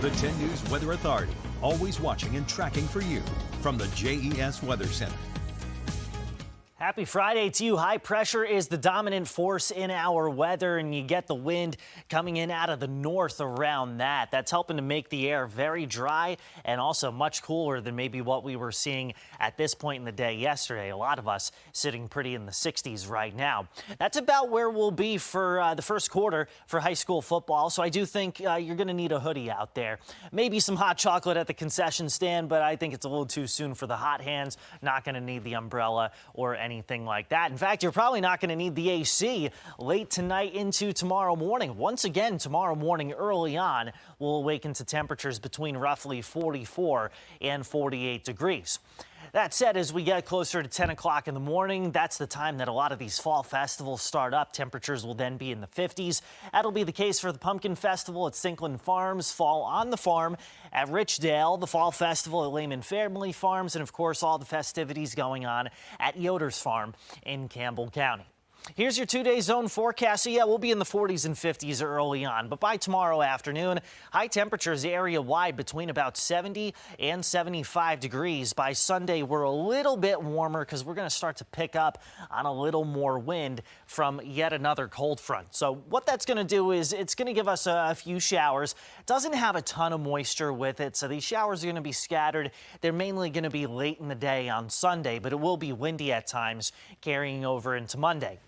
The 10 News Weather Authority, always watching and tracking for you from the JES Weather Center. Happy Friday to you. High pressure is the dominant force in our weather, and you get the wind coming in out of the north around that. That's helping to make the air very dry and also much cooler than maybe what we were seeing at this point in the day yesterday. A lot of us sitting pretty in the 60s right now. That's about where we'll be for the first quarter for high school football. So I do think you're going to need a hoodie out there. Maybe some hot chocolate at the concession stand, but I think it's a little too soon for the hot hands. Not going to need the umbrella or anything like that. In fact, you're probably not going to need the AC late tonight into tomorrow morning. Once again, tomorrow morning early on, we'll awaken to temperatures between roughly 44 and 48 degrees. That said, as we get closer to 10 o'clock in the morning, that's the time that a lot of these fall festivals start up. Temperatures will then be in the 50s. That'll be the case for the Pumpkin Festival at Sinkland Farms, Fall on the Farm at Richdale, the Fall Festival at Lehman Family Farms, and of course all the festivities going on at Yoder's Farm in Campbell County. Here's your 2-day zone forecast. So yeah, we'll be in the 40s and 50s early on, but by tomorrow afternoon, high temperatures area wide between about 70 and 75 degrees. By Sunday, we're a little bit warmer because we're going to start to pick up on a little more wind from yet another cold front. So what that's going to do is it's going to give us a few showers. It doesn't have a ton of moisture with it, so these showers are going to be scattered. They're mainly going to be late in the day on Sunday, but it will be windy at times carrying over into Monday.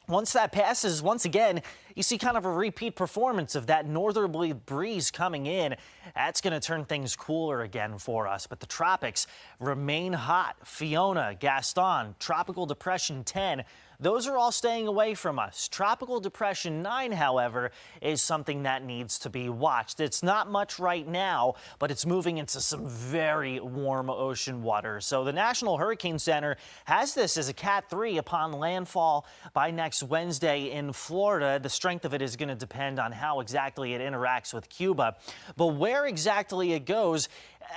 Once that passes, once again, you see kind of a repeat performance of that northerly breeze coming in. That's going to turn things cooler again for us, but the tropics remain hot. Fiona, Gaston, Tropical Depression 10, those are all staying away from us. Tropical Depression 9, however, is something that needs to be watched. It's not much right now, but it's moving into some very warm ocean water. So the National Hurricane Center has this as a Cat 3 upon landfall by next Wednesday in Florida. The strength of it is going to depend on how exactly it interacts with Cuba. But where exactly it goes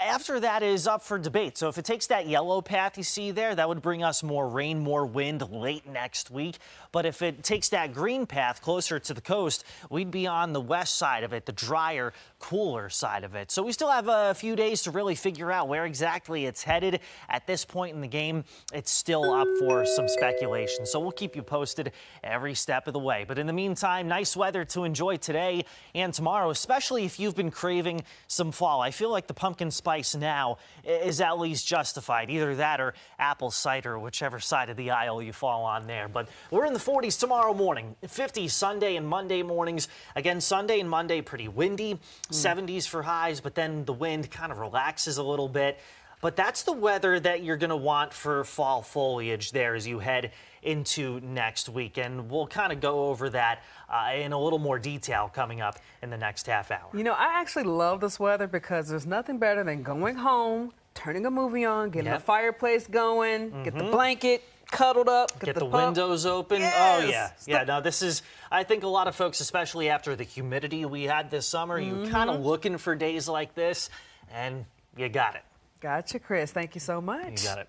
after that is up for debate. So if it takes that yellow path you see there, that would bring us more rain, more wind late next week. But if it takes that green path closer to the coast, we'd be on the west side of it, the drier, cooler side of it. So we still have a few days to really figure out where exactly it's headed. At this point in the game, it's still up for some speculation. So we'll keep you posted every step of the way. But in the meantime, nice weather to enjoy today and tomorrow, especially if you've been craving some fall. I feel like the pumpkin spice now is at least justified. Either that or apple cider, whichever side of the aisle you fall on there. But we're in the 40s tomorrow morning, 50s Sunday and Monday mornings. Again, Sunday and Monday pretty windy, 70s for highs, but then the wind kind of relaxes a little bit. But that's the weather that you're going to want for fall foliage there as you head into next week. And we'll kind of go over that in a little more detail coming up in the next half hour. You know, I actually love this weather because there's nothing better than going home, turning a movie on, getting the fireplace going, get the blanket cuddled up, get the windows open. Yes. Oh, yeah. Yeah, no, this is, I think a lot of folks, especially after the humidity we had this summer, you're kind of looking for days like this, and you got it. Gotcha, Chris. Thank you so much. You got it.